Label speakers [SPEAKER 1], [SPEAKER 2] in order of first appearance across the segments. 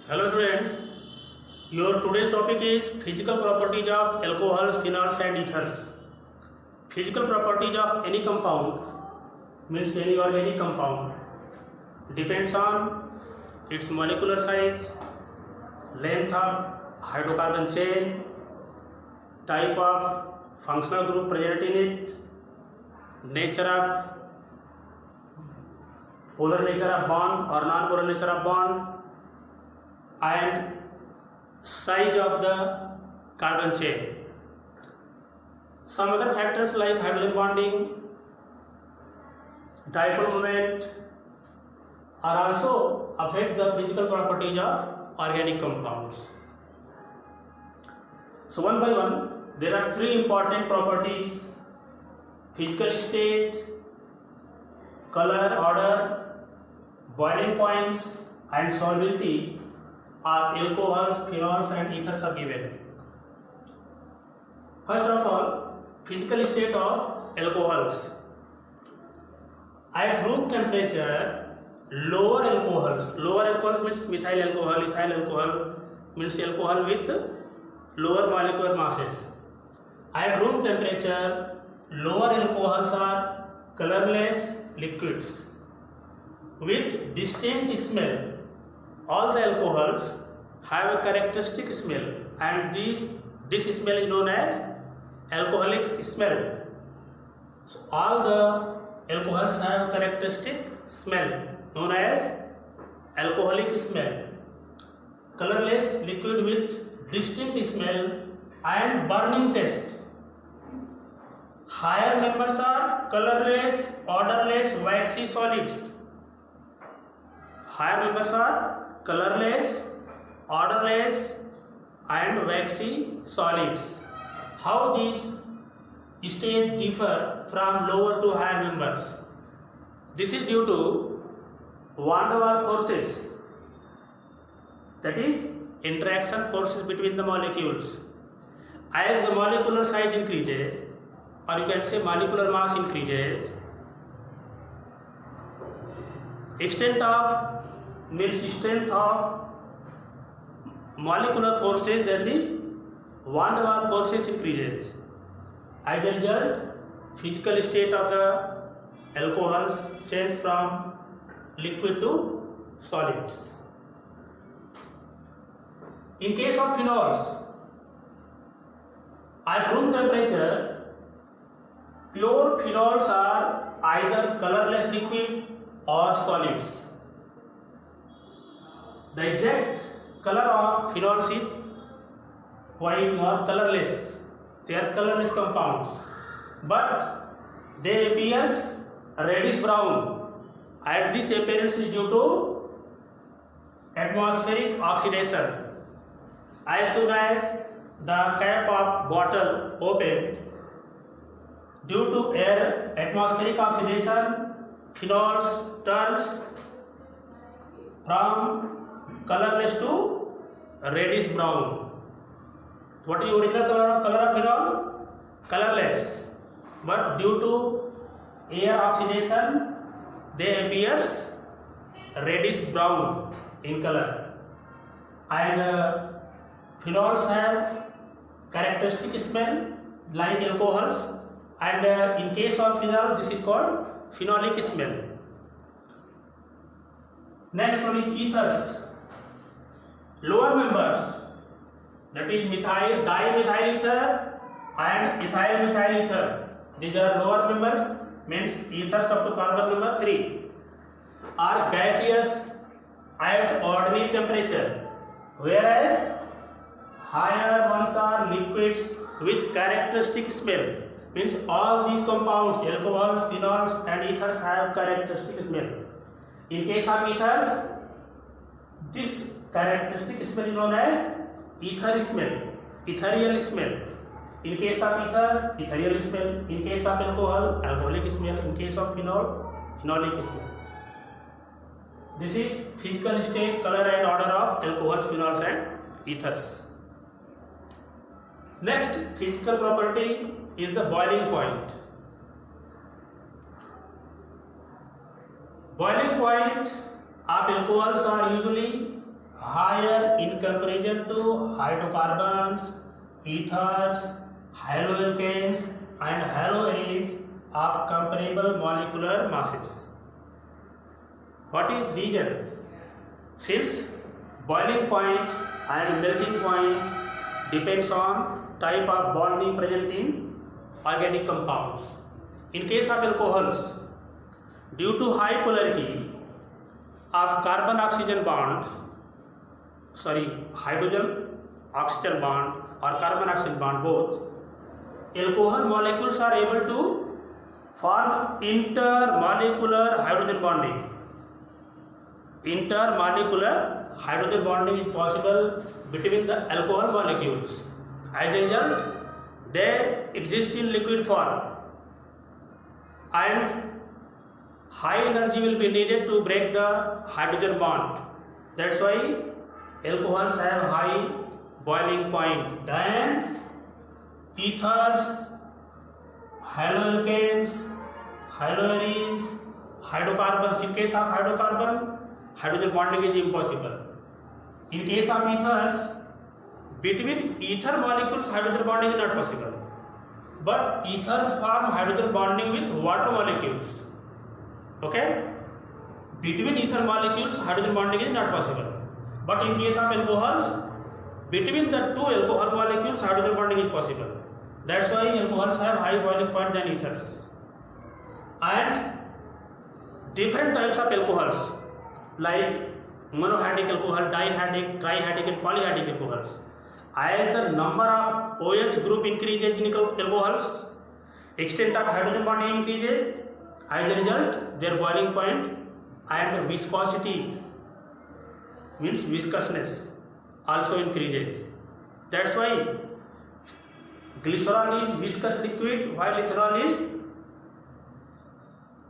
[SPEAKER 1] Hello students, your today's topic is physical properties of alcohols, phenols and ethers. Physical properties of any compound means any organic compound depends on its molecular size, length of hydrocarbon chain, type of functional group present in it, nature of polar nature of bond or non-polar nature of bond, and size of the carbon chain. Some other factors like hydrogen bonding, dipole moment are also affect the physical properties of organic compounds. So one by one, there are three important properties: physical state, color, order, boiling points and solubility are alcohols, phenols and ethers are given. First of all, physical state of alcohols. At room temperature, lower alcohols means methyl alcohol, ethyl alcohol means alcohol with lower molecular masses. At room temperature, lower alcohols are colorless liquids with distinct smell. All the alcohols have a characteristic smell, and this smell is known as alcoholic smell. So all the alcohols have a characteristic smell known as alcoholic smell. Colorless liquid with distinct smell and burning taste. Higher members are colorless, odorless, waxy solids. Higher members are colorless, odorless and waxy solids. How these states differ from lower to higher members? This is due to van der Waals forces, that is interaction forces between the molecules. As the molecular size increases, or you can say molecular mass increases, extent of means strength of molecular forces, that is van der Waals forces increases. As a result, physical state of the alcohols change from liquid to solids. In case of phenols, at room temperature, pure phenols are either colorless liquid or solids. The exact color of phenols is white or colorless. They are colorless compounds, but they appears reddish brown, and this appearance is due to atmospheric oxidation. As soon as the cap of bottle opened, due to air atmospheric oxidation, phenols turns from colorless to reddish brown. What is the original color of phenol? Colorless. But due to air oxidation, they appears reddish brown in color. And phenols have characteristic smell like alcohols. And in case of phenol, this is called phenolic smell. Next one is ethers. Lower members, that is methyl dimethyl ether and ethyl methyl ether. These are lower members, means ethers up to carbon number 3, are gaseous at ordinary temperature, whereas higher ones are liquids with characteristic smell. Means all these compounds, alcohols, phenols and ethers have characteristic smell. In case of ethers, this characteristic smell is known as ether smell, ethereal smell. In case of ether, ethereal smell. In case of alcohol, alcoholic smell. In case of phenol, phenolic smell. This is physical state, color and order of alcohols, phenols and ethers. Next physical property is the boiling point. Boiling points of alcohols are usually higher in comparison to hydrocarbons, ethers, haloalkanes and haloarenes of comparable molecular masses. What is reason? Since boiling point and melting point depends on type of bonding present in organic compounds. In case of alcohols, due to high polarity of hydrogen oxygen bond or carbon oxygen bond both, alcohol molecules are able to form intermolecular hydrogen bonding. Intermolecular hydrogen bonding is possible between the alcohol molecules. As a result, they exist in liquid form and high energy will be needed to break the hydrogen bond. That's why alcohols have high boiling point. Then ethers, haloalkanes, haloarenes, hydrocarbons. In case of hydrocarbon, hydrogen bonding is impossible. In case of ethers, between ether molecules hydrogen bonding is not possible. But ethers form hydrogen bonding with water molecules. Okay? Between ether molecules hydrogen bonding is not possible. But in case of alcohols, between the two alcohol molecules hydrogen bonding is possible. That's why alcohols have high boiling point than ethers. And different types of alcohols like monohydric alcohol, dihydric, trihydric and polyhydric alcohols. As the number of OH group increases in alcohols, extent of hydrogen bonding increases. As a result, their boiling point and viscosity, means viscousness, also increases. That's why glycerol is viscous liquid while ethanol is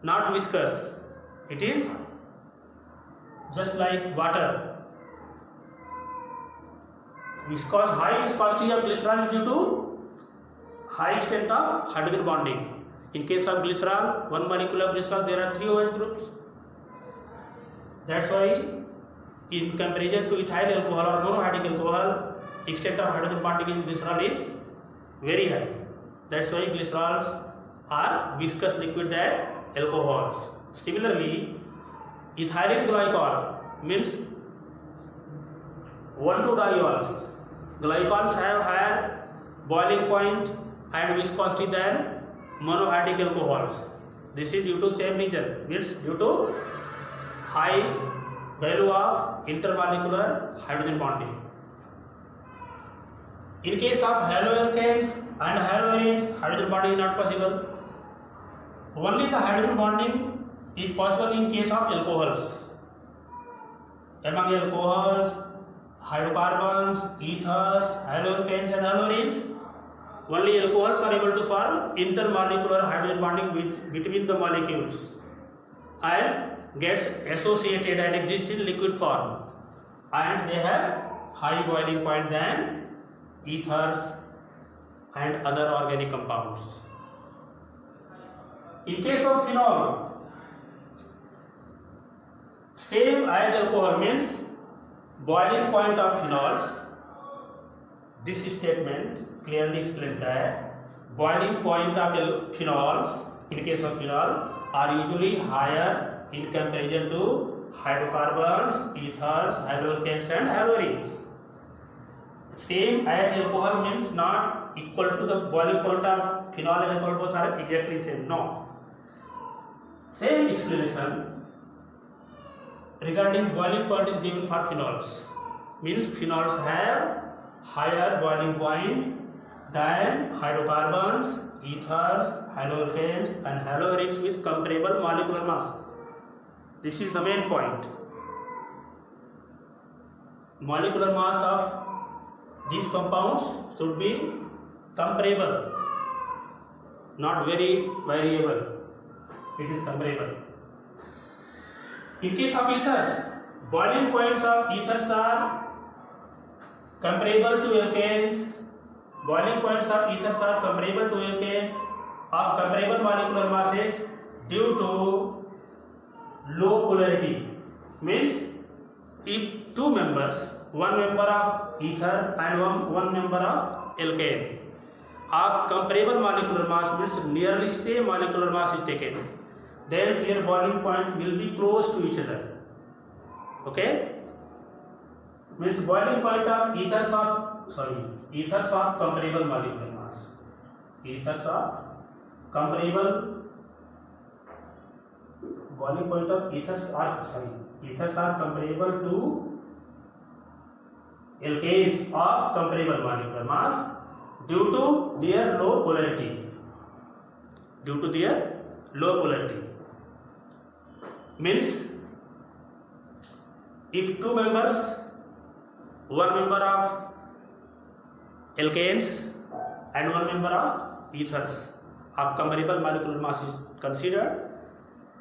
[SPEAKER 1] not viscous. It is just like water. High viscosity of glycerol is due to high extent of hydrogen bonding. In case of glycerol, one molecule of glycerol, there are 3 OH groups. That's why in comparison to ethyl alcohol or monohydric alcohol, extent of hydrogen bonding in glycerol is very high. That's why glycerols are viscous liquid than alcohols. Similarly, ethylene glycol means 1,2-diols. Glycols have higher boiling point and viscosity than monohydric alcohols. This is due to same reason, means due to high value of intermolecular hydrogen bonding. In case of haloalkanes and haloarenes, hydrogen bonding is not possible. Only the hydrogen bonding is possible in case of alcohols. Among alcohols, hydrocarbons, ethers, haloalkanes and haloarenes, only alcohols are able to form intermolecular hydrogen bonding between the molecules and gets associated and exist in liquid form, and they have high boiling point than ethers and other organic compounds. In case of phenol, same as alcohol, means boiling point of phenols. This statement clearly explains that boiling point of phenols, in case of phenol, are usually higher in comparison to hydrocarbons, ethers, haloalkanes and haloarenes. Same as alcohol means not equal to the boiling point of phenol and alcohol, both are exactly same. No. Same explanation regarding boiling point is given for phenols. Means phenols have higher boiling point than hydrocarbons, ethers, haloalkanes and haloarenes with comparable molecular masses. This is the main point. Molecular mass of these compounds should be comparable, not very variable. It is comparable. In case of ethers, boiling points of ethers are comparable to alkanes. Boiling points of ethers are comparable to alkanes of comparable molecular masses due to low polarity. Means if two members, one member of ether and one member of alkane, of comparable molecular mass, means nearly same molecular mass is taken, then their boiling point will be close to each other. Okay, means boiling point of ethers of comparable molecular mass, ethers of comparable boiling point of ethers are comparable to alkanes of comparable molecular mass due to their low polarity. Means if two members, one member of alkanes and one member of ethers of comparable molecular mass is considered,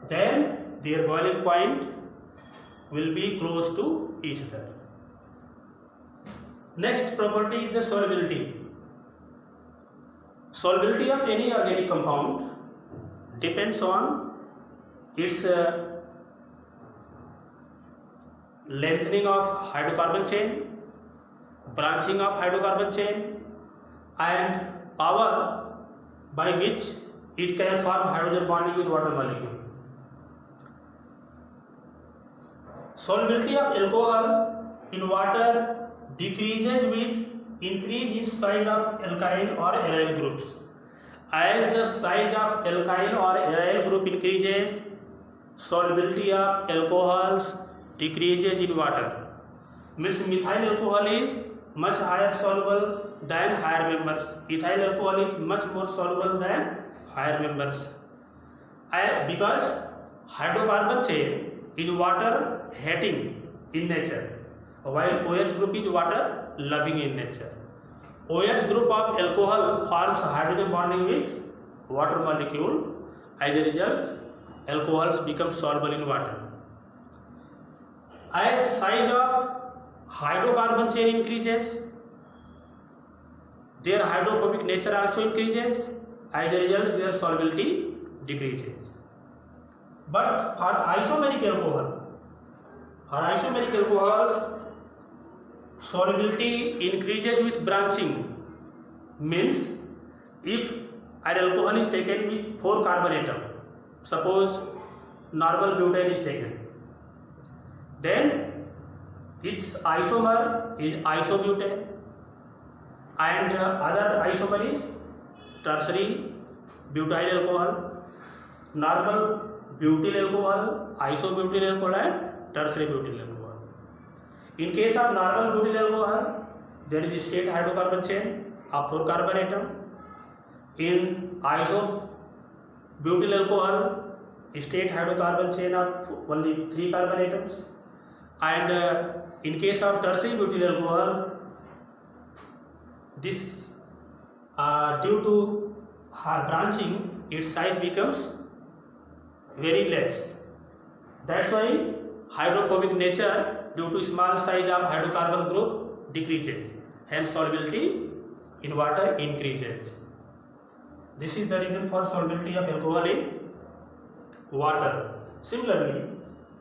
[SPEAKER 1] then their boiling point will be close to each other. Next property is the solubility. Solubility of any organic compound depends on its lengthening of hydrocarbon chain, branching of hydrocarbon chain, and power by which it can form hydrogen bonding with water molecule. Solubility of alcohols in water decreases with increase in size of alkyl or aryl groups. As the size of alkyl or aryl group increases, solubility of alcohols decreases in water. Means methyl alcohol is much higher soluble than higher members. Ethyl alcohol is much more soluble than higher members. Because hydrocarbon chain is water hating in nature, while OH group is water loving in nature. OH group of alcohol forms hydrogen bonding with water molecule. As a result, alcohols become soluble in water. As the size of hydrocarbon chain increases, their hydrophobic nature also increases. As a result, their solubility decreases. But for isomeric alcohols, solubility increases with branching. Means if an alcohol is taken with 4 carbon atom, suppose normal butane is taken, then its isomer is isobutane and other isomer is tertiary butyl alcohol, normal butyl alcohol, isobutyl alcohol and tertiary butyl alcohol. In case of normal butyl alcohol, there is a straight hydrocarbon chain of 4 carbon atom. In isobutyl alcohol, straight hydrocarbon chain of only 3 carbon atoms. And in case of tertiary butyl alcohol, this due to branching, its size becomes very less. That's why hydrophobic nature due to small size of hydrocarbon group decreases. Hence solubility in water increases. This is the reason for solubility of alcohol in water. Similarly,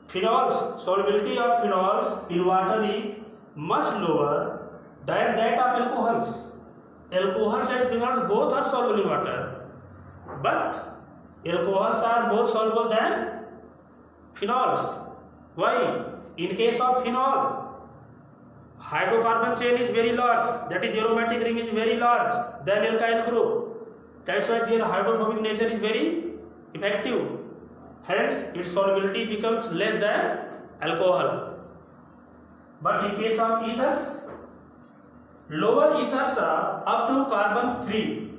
[SPEAKER 1] phenols, solubility of phenols in water is much lower than that of alcohols. Alcohols and phenols both are soluble in water, but alcohols are more soluble than phenols. Why? In case of phenol, hydrocarbon chain is very large, that is aromatic ring is very large than alkyl group. That's why their hydrophobic nature is very effective. Hence, its solubility becomes less than alcohol. But in case of ethers, lower ethers are up to carbon 3.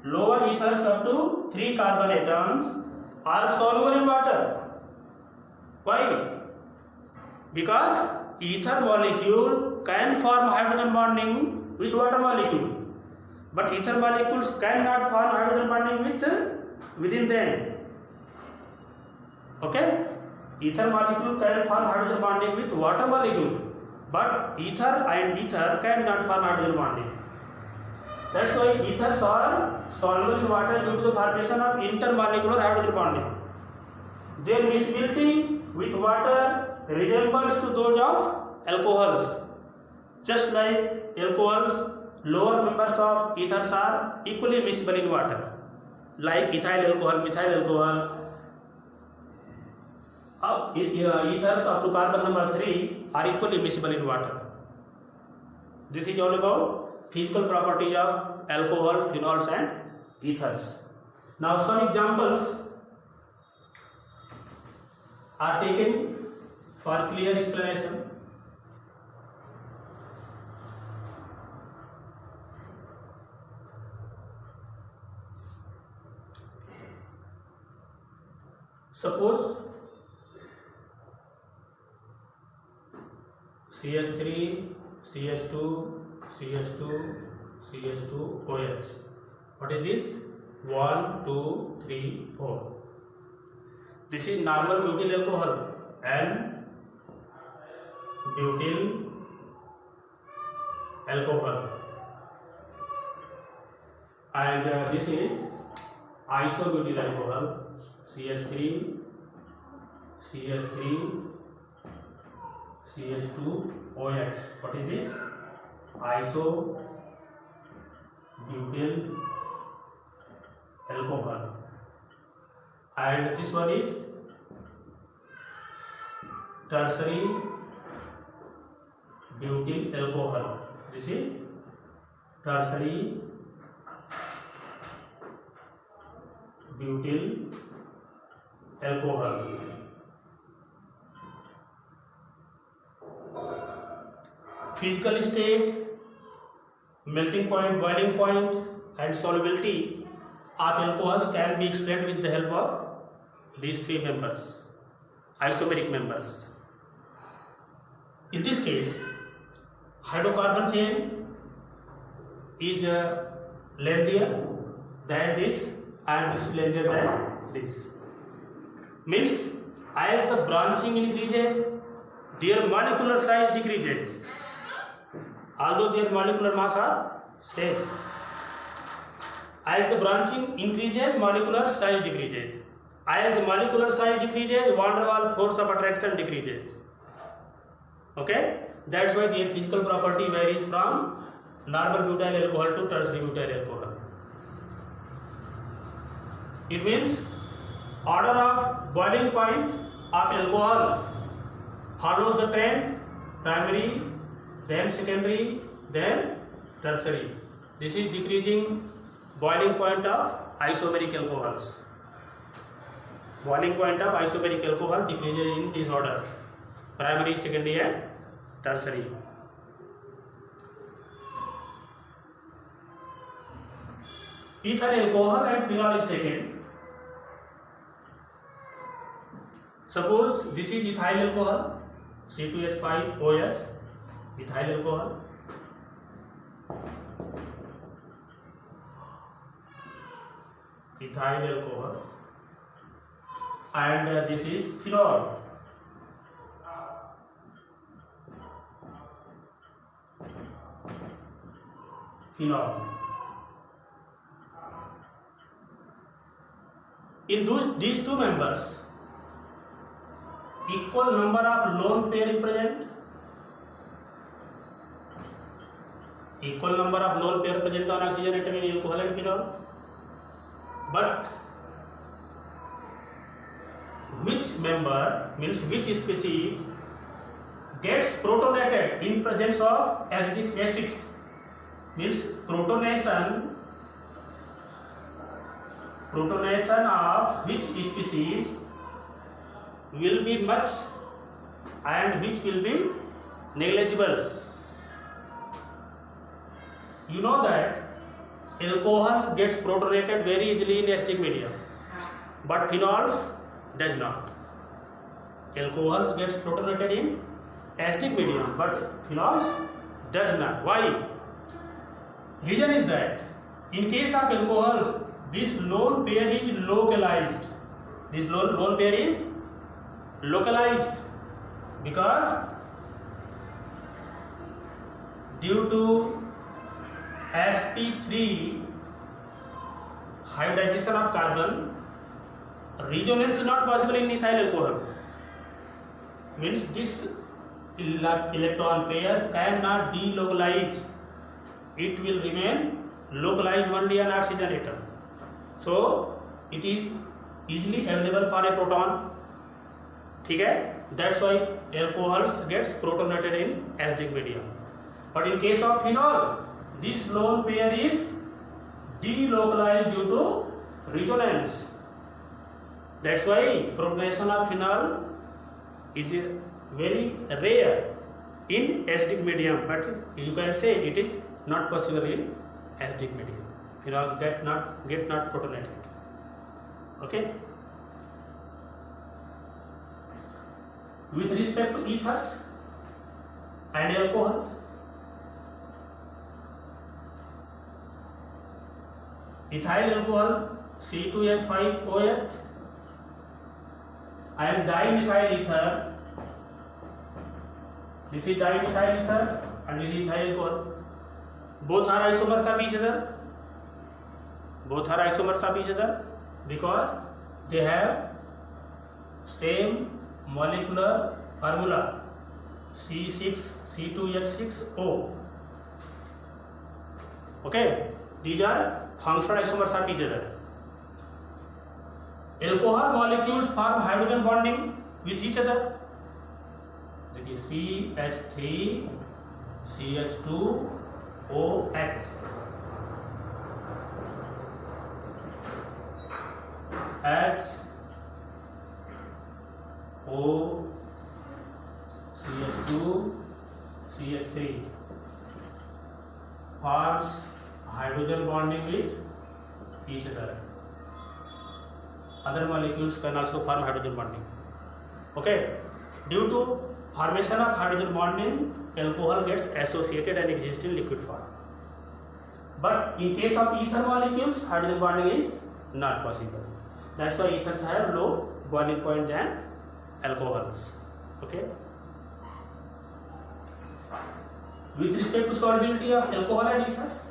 [SPEAKER 1] Lower ethers up to 3 carbon atoms are soluble in water. Why? Because ether molecule can form hydrogen bonding with water molecule, but ether molecules cannot form hydrogen bonding within them. Okay? Ether molecule can form hydrogen bonding with water molecule, but ether and ether cannot form hydrogen bonding. That's why ethers are soluble in water due to the formation of intermolecular hydrogen bonding. Their miscibility with water resembles to those of alcohols. Just like alcohols, lower members of ethers are equally miscible in water, like ethyl alcohol, methyl alcohol. Ethers up to carbon number 3 are equally miscible in water. This is all about physical properties of alcohol, phenols and ethers. Now some examples are taken for clear explanation. Suppose CH3, CH2, CH2, CH2, OH. What is this? 1, 2, 3, 4. This is normal butyl alcohol and butyl alcohol, and this is isobutyl alcohol, CH3, CH3, CH2, OH. What is this? Isobutyl alcohol. And this one is tertiary butyl alcohol. This is tertiary butyl alcohol. Physical state, melting point, boiling point and solubility of alcohols can be explained with the help of these three members, isomeric members. In this case, hydrocarbon chain is lengthier than this and this is lengthier than this. Means as the branching increases, their molecular size decreases, although their molecular mass are same. As the branching increases, molecular size decreases. As the molecular size decreases, van der Waals force of attraction decreases. Okay, that's why their physical property varies from normal butyl alcohol to tertiary butyl alcohol. It means order of boiling point of alcohols follows the trend: primary, then secondary, then tertiary. This is decreasing boiling point of isomeric alcohols. Boiling point of isomeric alcohol decreases in this order: primary, secondary and tertiary. If an alcohol and phenol is taken, suppose this is ethyl alcohol, C2H5OH, ethyl alcohol. Ethyl alcohol, and this is phenol. Phenol. In these two members, equal number of lone pair is present. Equal number of lone pair present on oxygen atom in alcohol and phenol. But which member, means which species, gets protonated in presence of acidic acids, means protonation of which species will be much and which will be negligible. You know that alcohols gets protonated very easily in acidic medium, but phenols does not. Alcohols gets protonated in acidic medium, but phenols does not. Why? Reason is that in case of alcohols, this lone pair is localized. This lone pair is localized because due to sp3 hybridization of carbon, resonance is not possible in ethyl alcohol. Means this electron pair cannot delocalize. It will remain localized only on oxygen atom. So it is easily available for a proton. ठीक है? That's why alcohols gets protonated in acidic medium. But in case of phenol, this lone pair is delocalized due to resonance. That's why protonation of phenol is very rare in acidic medium, but you can say it is not possible in acidic medium. Phenol get not protonated. Okay. With respect to ethers and alcohols, ethyl alcohol C2H5OH and dimethyl ether. This is dimethyl ether and this is ethyl alcohol. Both are isomers of each other. Both are isomers of each other because they have same molecular formula C6C2H6O. Okay, these are functional isomers of each other. Alcohol molecules form hydrogen bonding with each other. देखिए CH3 CH2OH HO CH2 CH3 forms hydrogen bonding with each other. Other molecules can also form hydrogen bonding. Okay, due to formation of hydrogen bonding, alcohol gets associated and exists in liquid form. But in case of ether molecules, hydrogen bonding is not possible. That's why ethers have low boiling point than alcohols. Okay. With respect to solubility of alcohol and ethers,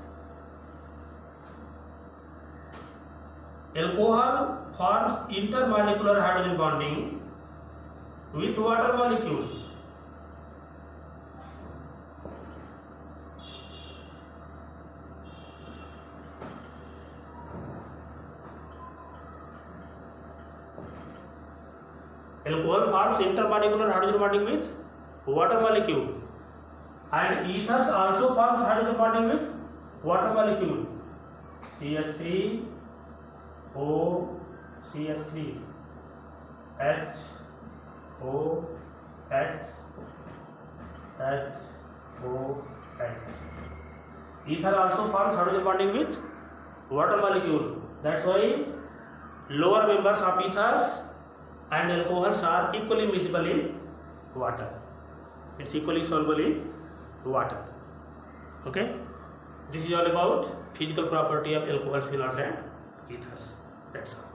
[SPEAKER 1] alcohol forms intermolecular hydrogen bonding with water molecule. Alcohol forms intermolecular hydrogen bonding with water molecule, and ethers also forms hydrogen bonding with water molecule. CH3 O CH3 H O H H O H. Ether also forms hydrogen bonding with water molecule. That's why lower members of ethers and alcohols are equally miscible in water. It's equally soluble in water. Okay. This is all about physical property of alcohols, phenols and ethers. That's all.